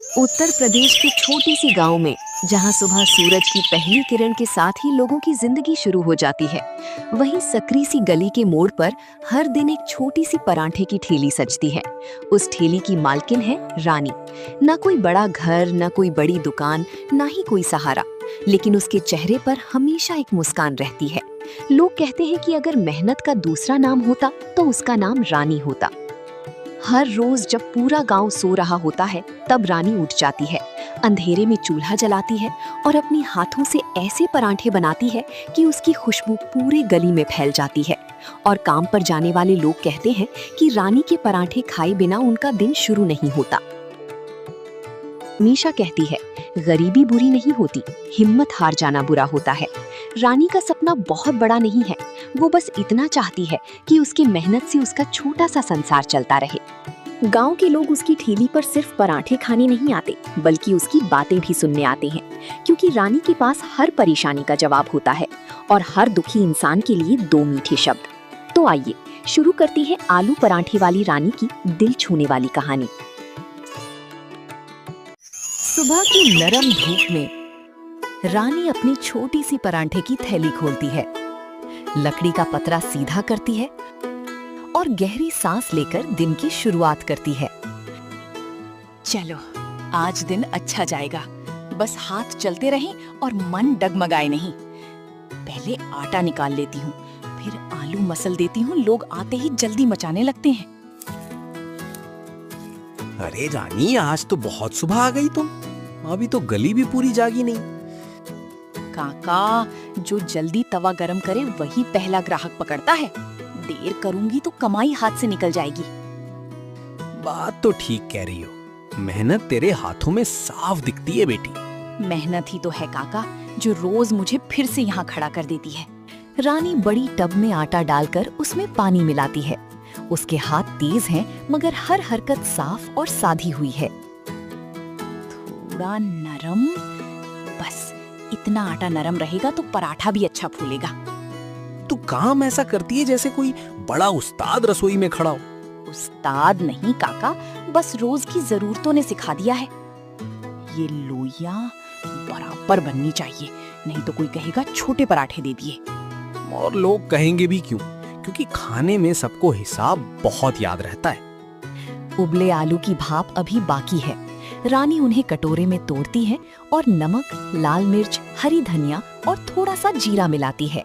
उत्तर प्रदेश के छोटी सी गांव में, जहां सुबह सूरज की पहली किरण के साथ ही लोगों की जिंदगी शुरू हो जाती है, वहीं सकरी सी गली के मोड़ पर हर दिन एक छोटी सी परांठे की ठेली सजती है। उस ठेली की मालकिन है रानी। ना कोई बड़ा घर, ना कोई बड़ी दुकान, ना ही कोई सहारा, लेकिन उसके चेहरे पर हमेशा एक मुस्कान रहती है। लोग कहते हैं कि अगर मेहनत का दूसरा नाम होता तो उसका नाम रानी होता। हर रोज जब पूरा गांव सो रहा होता है, तब रानी उठ जाती है, अंधेरे में चूल्हा जलाती है और अपनी हाथों से ऐसे परांठे बनाती है कि उसकी खुशबू पूरे गली में फैल जाती है। और काम पर जाने वाले लोग कहते हैं कि रानी के परांठे खाए बिना उनका दिन शुरू नहीं होता। मीशा कहती है, गरीबी बुरी नहीं होती, हिम्मत हार जाना बुरा होता है। रानी का सपना बहुत बड़ा नहीं है, वो बस इतना चाहती है कि उसकी मेहनत से उसका छोटा सा संसार चलता रहे। गांव के लोग उसकी ठेली पर सिर्फ पराठे खाने नहीं आते, बल्कि उसकी बातें भी सुनने आते हैं, क्योंकि रानी के पास हर परेशानी का जवाब होता है और हर दुखी इंसान के लिए दो मीठे शब्द। तो आइए शुरू करते हैं आलू पराठे वाली रानी की दिल छूने वाली कहानी। सुबह की नरम धूप में रानी अपनी छोटी सी परांठे की थैली खोलती है, लकड़ी का पतरा सीधा करती है और गहरी सांस लेकर दिन की शुरुआत करती है। चलो, आज दिन अच्छा जाएगा। बस हाथ चलते रहें और मन डगमगाए नहीं। पहले आटा निकाल लेती हूँ, फिर आलू मसल देती हूँ। लोग आते ही जल्दी मचाने लगते हैं। अरे रानी, आज तो बहुत सुबह आ गई तुम। अभी तो गली भी पूरी जागी नहीं। काका, जो जल्दी तवा गरम करे वही पहला ग्राहक पकड़ता है। देर करूंगी तो कमाई हाथ से निकल जाएगी। बात तो ठीक कह रही हो, मेहनत तेरे हाथों में साफ दिखती है बेटी। मेहनत ही तो है काका, जो रोज मुझे फिर से यहाँ खड़ा कर देती है। रानी बड़ी टब में आटा डालकर उसमें पानी मिलाती है। उसके हाथ तेज हैं, मगर हर हरकत साफ और साधी हुई है। थोड़ा नरम, बस इतना आटा नरम रहेगा तो पराठा भी अच्छा फूलेगा। तू काम ऐसा करती है जैसे कोई बड़ा उस्ताद रसोई में खड़ा हो। उस्ताद नहीं काका, बस रोज की जरूरतों ने सिखा दिया है। ये लोइयां बराबर बननी चाहिए, नहीं तो कोई कहेगा छोटे पराठे दे दिए। और लोग कहेंगे भी क्यों, क्योंकि खाने में सबको हिसाब बहुत याद रहता है। उबले आलू की भाप अभी बाकी है। रानी उन्हें कटोरे में तोड़ती है और नमक, लाल मिर्च, हरी धनिया और थोड़ा सा जीरा मिलाती है।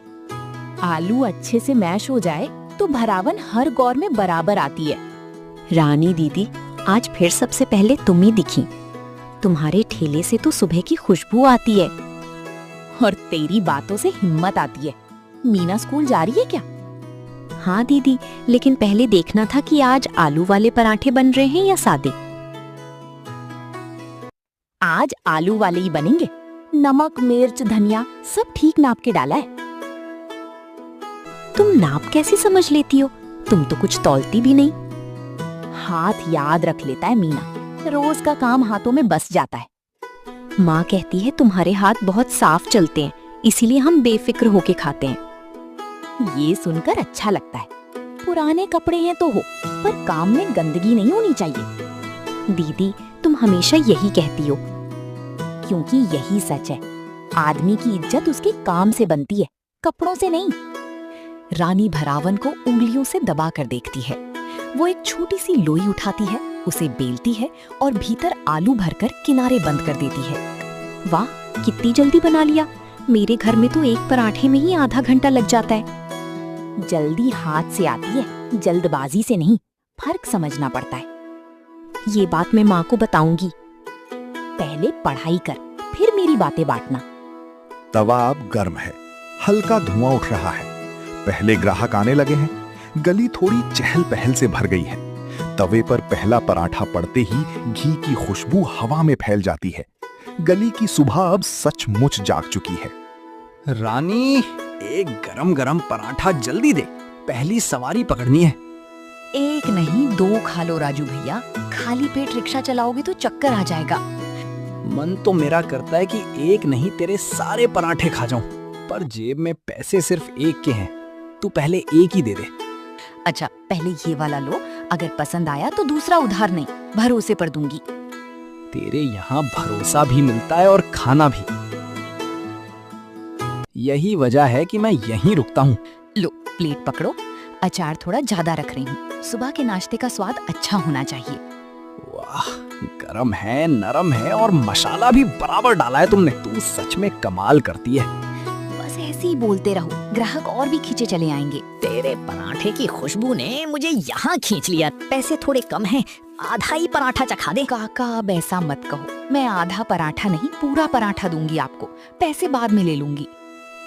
आलू अच्छे से मैश हो जाए तो भरावन हर गौर में बराबर आती है। रानी दीदी, आज फिर सबसे पहले तुम ही दिखी। तुम्हारे ठेले से तो सुबह की खुशबू आती है। और तेरी बातों से हिम्मत आती है। मीना स्कूल जा रही है क्या? हाँ दीदी, लेकिन पहले देखना था कि आज आलू वाले पराठे बन रहे हैं या सादे। आज आलू वाले ही बनेंगे। नमक, मिर्च, धनिया सब ठीक नाप के डाला है। तुम नाप कैसे समझ लेती हो? तुम तो कुछ तौलती भी नहीं। हाथ याद रख लेता है मीना, रोज का काम हाथों में बस जाता है। माँ कहती है तुम्हारे हाथ बहुत साफ चलते हैं, इसीलिए हम बेफिक्र होके खाते हैं। ये सुनकर अच्छा लगता है। पुराने कपड़े हैं तो हो, पर काम में गंदगी नहीं होनी चाहिए। दीदी, तुम हमेशा यही कहती हो। क्योंकि यही सच है। आदमी की इज्जत उसके काम से बनती है, कपड़ों से नहीं। रानी भरावन को उंगलियों से दबा कर देखती है। वो एक छोटी सी लोई उठाती है, उसे बेलती है और भीतर आलू भरकर किनारे बंद कर देती है। वाह, कितनी जल्दी बना लिया। मेरे घर में तो एक पराठे में ही आधा घंटा लग जाता है। जल्दी हाथ से आती है, जल्दबाजी से नहीं। फर्क समझना पड़ता है। ये बात मैं माँ को बताऊंगी। पहले पढ़ाई कर, फिर मेरी बातें बांटना। तवा अब गर्म है, हल्का धुआं उठ रहा है। पहले ग्राहक आने लगे हैं। गली थोड़ी चहल पहल से भर गई है। तवे पर पहला पराठा पड़ते ही घी की खुशबू हवा में फैल जाती है। गली की सुबह अब सचमुच जाग चुकी है। रानी, एक गरम गरम पराठा जल्दी दे, पहली सवारी पकड़नी है। एक नहीं, दो खा लो राजू भैया। खाली पेट रिक्शा चलाओगे तो चक्कर आ जाएगा। मन तो मेरा करता है कि एक नहीं तेरे सारे पराठे खा जाऊं, पर जेब में पैसे सिर्फ एक के हैं। तू पहले एक ही दे दे। अच्छा, पहले ये वाला लो, अगर पसंद आया तो दूसरा उधार नहीं, भरोसे पर दूंगी। तेरे यहाँ भरोसा भी मिलता है और खाना भी। यही वजह है कि मैं यहीं रुकता हूँ। लो प्लेट पकड़ो, अचार थोड़ा ज्यादा रख रही हूँ। सुबह के नाश्ते का स्वाद अच्छा होना चाहिए। वाह, गरम है, नरम है और मसाला भी बराबर डाला है तुमने। तू सच में कमाल करती है। बस ऐसे ही बोलते रहो, ग्राहक और भी खींचे चले आएंगे। तेरे पराठे की खुशबू ने मुझे यहाँ खींच लिया। पैसे थोड़े कम हैं, आधा ही पराठा चखा दे। काका अब ऐसा मत कहो, मैं आधा पराठा नहीं पूरा पराठा दूंगी आपको, पैसे बाद में ले लूंगी।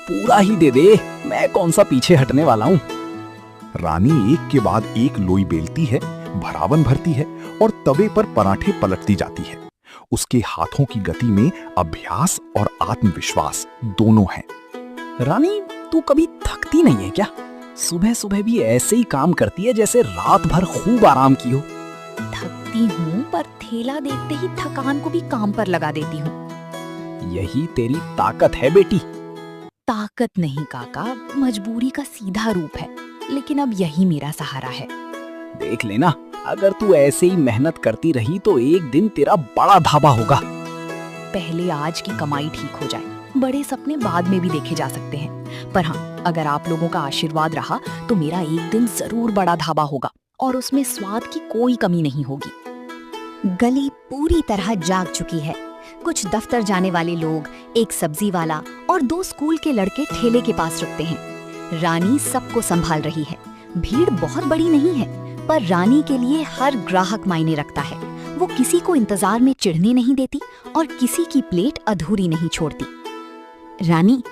पूरा ही दे दे, मैं कौन सा पीछे हटने वाला हूँ। रानी एक के बाद एक लोई बेलती है, भरावन भरती है और तवे पर पराठे पलटती जाती है। उसके हाथों की गति में अभ्यास और आत्मविश्वास दोनों हैं। रानी, तू कभी थकती नहीं है क्या? सुबह सुबह भी ऐसे ही काम करती है जैसे रात भर खूब आराम की हो। थकती हूँ पर ठेला देखते ही थकान को भी काम पर लगा देती हूँ। यही तेरी ताकत है बेटी। ताकत नहीं काका, मजबूरी का सीधा रूप है, लेकिन अब यही मेरा सहारा है। देख लेना, अगर तू ऐसे ही मेहनत करती रही तो एक दिन तेरा बड़ा ढाबा होगा। पहले आज की कमाई ठीक हो जाए, बड़े सपने बाद में भी देखे जा सकते हैं। पर हाँ, अगर आप लोगों का आशीर्वाद रहा तो मेरा एक दिन जरूर बड़ा ढाबा होगा और उसमें स्वाद की कोई कमी नहीं होगी। गली पूरी तरह जाग चुकी है। कुछ दफ्तर जाने वाले लोग, एक सब्जी वाला और 2 स्कूल के लड़के ठेले के पास रुकते हैं। रानी सबको संभाल रही है। भीड़ बहुत बड़ी नहीं है, पर रानी के लिए हर ग्राहक मायने रखता है। वो किसी को इंतजार में चिढ़ने नहीं देती और किसी की प्लेट अधूरी नहीं छोड़ती। रानी,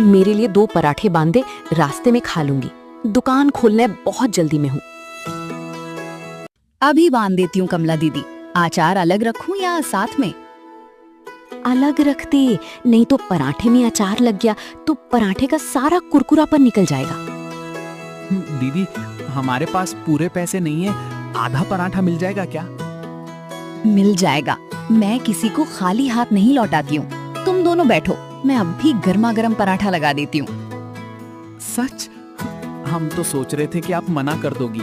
मेरे लिए 2 पराठे बांध दे, रास्ते में खा लूंगी। दुकान खोलने बहुत जल्दी में हूँ। अभी बांध देती हूँ कमला दीदी। अचार अलग रखूं या साथ में? अलग रखते, नहीं तो पराठे में अचार लग गया तो पराठे का सारा कुरकुरापन निकल जाएगा। दीदी, हमारे पास पूरे पैसे नहीं है, आधा पराठा मिल जाएगा क्या? मिल जाएगा, मैं किसी को खाली हाथ नहीं लौटाती हूँ। तुम दोनों बैठो, मैं अब भी गर्मा गर्म पराठा लगा देती हूँ। सच? हम तो सोच रहे थे कि आप मना कर दोगी।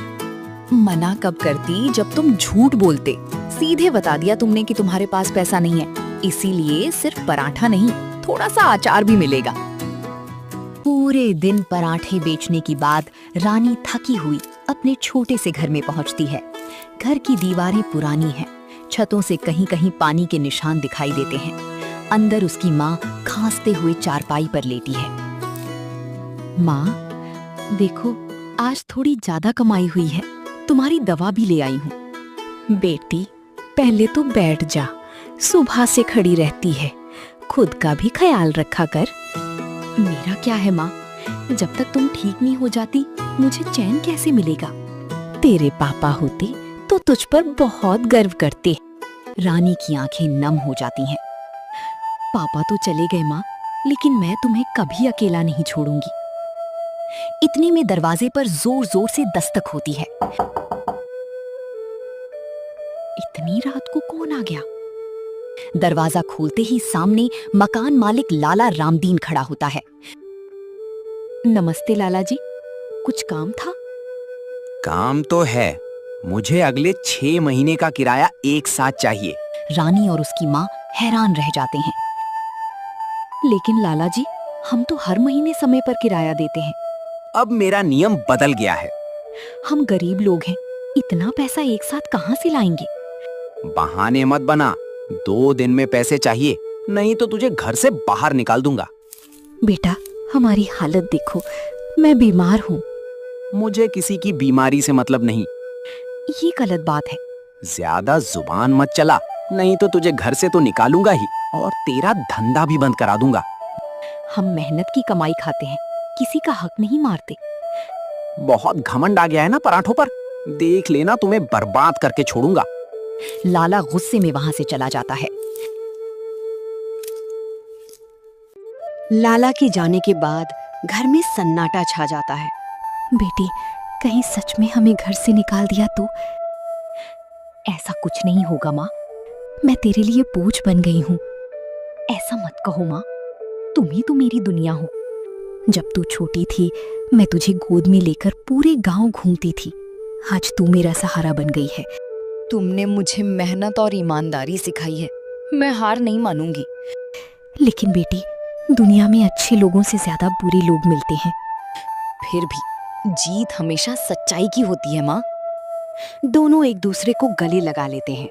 मना कब करती जब तुम झूठ बोलते। सीधे बता दिया तुमने कि तुम्हारे पास पैसा नहीं है, इसीलिए सिर्फ पराठा नहीं, थोड़ा सा अचार भी मिलेगा। पूरे दिन पराठे बेचने के बाद रानी थकी हुई अपने छोटे से घर में पहुंचती है। घर की दीवारें पुरानी हैं, छतों से कहीं कहीं पानी के निशान दिखाई देते हैं। अंदर उसकी माँ खांसते हुए चारपाई पर लेटी है। माँ, देखो आज थोड़ी ज्यादा कमाई हुई है, तुम्हारी दवा भी ले आई हूँ। बेटी, पहले तो बैठ जा, सुबह से खड़ी रहती है, खुद का भी ख्याल रखा कर। मेरा क्या है माँ, जब तक तुम ठीक नहीं हो जाती मुझे चैन कैसे मिलेगा? तेरे पापा होते तो तुझ पर बहुत गर्व करते। रानी की आंखें नम हो जाती हैं। पापा तो चले गए माँ, लेकिन मैं तुम्हें कभी अकेला नहीं छोड़ूंगी। इतने में दरवाजे पर जोर जोर से दस्तक होती है। इतनी रात को कौन आ गया? दरवाजा खोलते ही सामने मकान मालिक लाला रामदीन खड़ा होता है। नमस्ते लाला जी, कुछ काम था? काम तो है, मुझे अगले 6 महीने का किराया एक साथ चाहिए। रानी और उसकी माँ हैरान रह जाते हैं। लेकिन लाला जी, हम तो हर महीने समय पर किराया देते हैं। अब मेरा नियम बदल गया है। हम गरीब लोग हैं, इतना पैसा एक साथ कहाँ से लाएंगे? बहाने मत बना, 2 दिन में पैसे चाहिए, नहीं तो तुझे घर से बाहर निकाल दूंगा। बेटा, हमारी हालत देखो, मैं बीमार हूँ। मुझे किसी की बीमारी से मतलब नहीं। ये गलत बात है। ज्यादा जुबान मत चला, नहीं तो तुझे घर से तो निकालूंगा ही और तेरा धंधा भी बंद करा दूंगा। हम मेहनत की कमाई खाते हैं, किसी का हक नहीं मारते। बहुत घमंड आ गया है ना पराठों पर, देख लेना तुम्हें बर्बाद करके छोड़ूंगा। लाला गुस्से में वहां से चला जाता है। लाला के जाने के बाद घर में सन्नाटा छा जाता है। बेटी, कहीं सच में हमें घर से निकाल दिया तो? ऐसा कुछ नहीं होगा माँ, मैं तेरे लिए बोझ बन गई हूँ। ऐसा मत कहो माँ, तुम ही तो मेरी दुनिया हो। जब तू छोटी थी मैं तुझे गोद में लेकर पूरे गांव घूमती थी, आज तू मेरा सहारा बन गई है। तुमने मुझे मेहनत और ईमानदारी सिखाई है, मैं हार नहीं मानूंगी। लेकिन बेटी, दुनिया में अच्छे लोगों से ज्यादा बुरे लोग मिलते हैं। फिर भी जीत हमेशा सच्चाई की होती है माँ। दोनों एक दूसरे को गले लगा लेते हैं।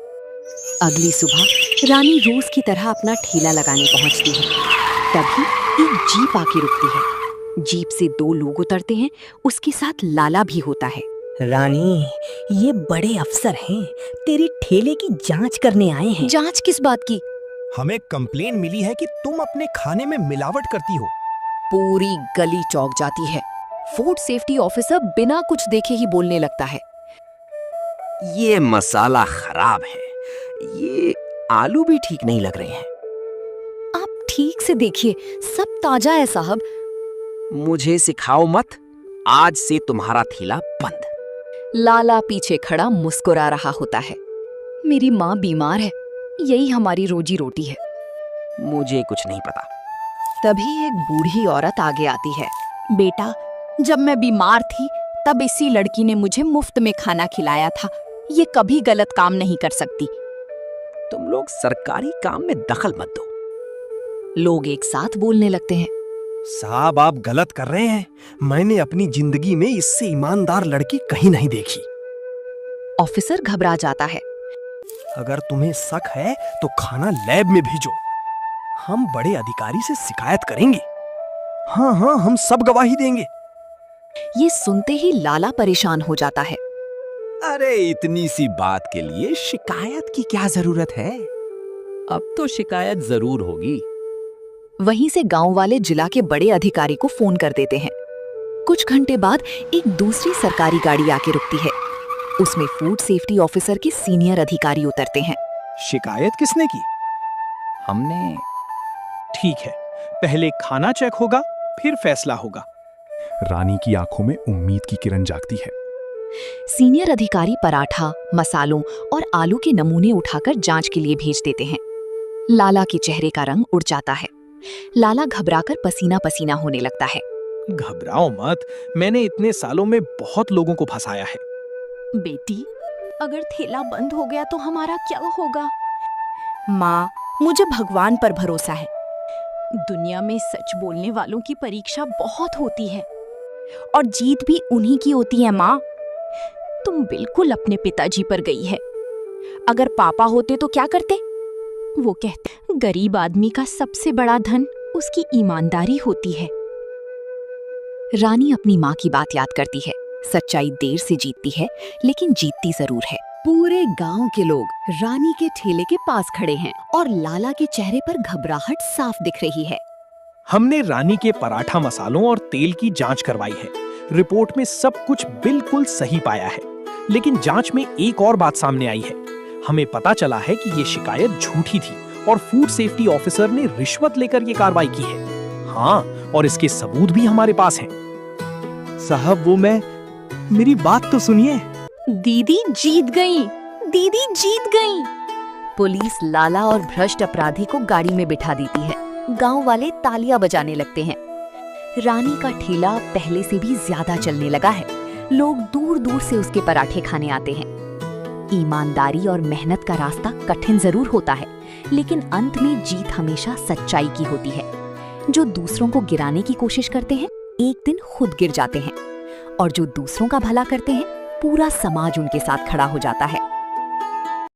अगली सुबह रानी रोज की तरह अपना ठेला लगाने पहुंचती है। तभी एक जीप आके रुकती है। जीप से 2 लोग उतरते हैं, उसके साथ लाला भी होता है। रानी, ये बड़े अफसर हैं, तेरे ठेले की जांच करने आए हैं। जांच किस बात की? हमें कंप्लेन मिली है कि तुम अपने खाने में मिलावट करती हो। पूरी गली चौंक जाती है। फूड सेफ्टी ऑफिसर बिना कुछ देखे ही बोलने लगता है। ये मसाला खराब है, ये आलू भी ठीक नहीं लग रहे हैं। आप ठीक से देखिए, सब ताजा है साहब। मुझे सिखाओ मत, आज से तुम्हारा ठेला बंद। लाला पीछे खड़ा मुस्कुरा रहा होता है। मेरी माँ बीमार है, यही हमारी रोजी रोटी है। मुझे कुछ नहीं पता। तभी एक बूढ़ी औरत आगे आती है। बेटा, जब मैं बीमार थी तब इसी लड़की ने मुझे मुफ्त में खाना खिलाया था। ये कभी गलत काम नहीं कर सकती। तुम लोग सरकारी काम में दखल मत दो। लोग एक साथ बोलने लगते हैं। साहब, आप गलत कर रहे हैं। मैंने अपनी जिंदगी में इससे ईमानदार लड़की कहीं नहीं देखी। ऑफिसर घबरा जाता है। अगर तुम्हें शक है तो खाना लैब में भेजो, हम बड़े अधिकारी से शिकायत करेंगे। हाँ हाँ, हम सब गवाही देंगे। ये सुनते ही लाला परेशान हो जाता है। अरे इतनी सी बात के लिए शिकायत की क्या जरूरत है? अब तो शिकायत जरूर होगी। वहीं से गांव वाले जिला के बड़े अधिकारी को फोन कर देते हैं। कुछ घंटे बाद एक दूसरी सरकारी गाड़ी आके रुकती है। उसमें फूड सेफ्टी ऑफिसर के सीनियर अधिकारी उतरते हैं। शिकायत किसने की? हमने। ठीक है, पहले खाना चेक होगा, फिर फैसला होगा। रानी की आंखों में उम्मीद की किरण जागती है। सीनियर अधिकारी पराठा, मसालों और आलू के नमूने उठाकर जांच के लिए भेज देते हैं। लाला के चेहरे का रंग उड़ जाता है। लाला घबराकर पसीना पसीना होने लगता है। घबराओ मत, मैंने इतने सालों में बहुत लोगों को फंसाया है। बेटी, अगर ठेला बंद हो गया तो हमारा क्या होगा? माँ, मुझे भगवान पर भरोसा है। दुनिया में सच बोलने वालों की परीक्षा बहुत होती है और जीत भी उन्हीं की होती है। माँ, तुम बिल्कुल अपने पिताजी पर गई है। अगर पापा होते तो क्या करते? वो कहते, गरीब आदमी का सबसे बड़ा धन उसकी ईमानदारी होती है। रानी अपनी माँ की बात याद करती है। सच्चाई देर से जीतती है, लेकिन जीतती जरूर है। पूरे गांव के लोग रानी के ठेले के पास खड़े हैं और लाला के चेहरे पर घबराहट साफ दिख रही है। हमने रानी के पराठा, मसालों और तेल की जांच करवाई है। रिपोर्ट में सब कुछ बिल्कुल सही पाया है, लेकिन जांच में एक और बात सामने आई है। हमें पता चला है कि ये शिकायत झूठी थी और फूड सेफ्टी ऑफिसर ने रिश्वत लेकर ये कार्रवाई की है। हाँ, और इसके सबूत भी हमारे पास हैं। साहब, मेरी बात तो सुनिए। दीदी जीत गई, दीदी जीत गई। पुलिस लाला और भ्रष्ट अपराधी को गाड़ी में बिठा देती है। गांव वाले तालियां बजाने लगते हैं। रानी का ठेला पहले से भी ज्यादा चलने लगा है। लोग दूर दूर से उसके पराठे खाने आते हैं। ईमानदारी और मेहनत का रास्ता कठिन जरूर होता है, लेकिन अंत में जीत हमेशा सच्चाई की होती है। जो दूसरों को गिराने की कोशिश करते हैं, एक दिन खुद गिर जाते हैं, और जो दूसरों का भला करते हैं, पूरा समाज उनके साथ खड़ा हो जाता है।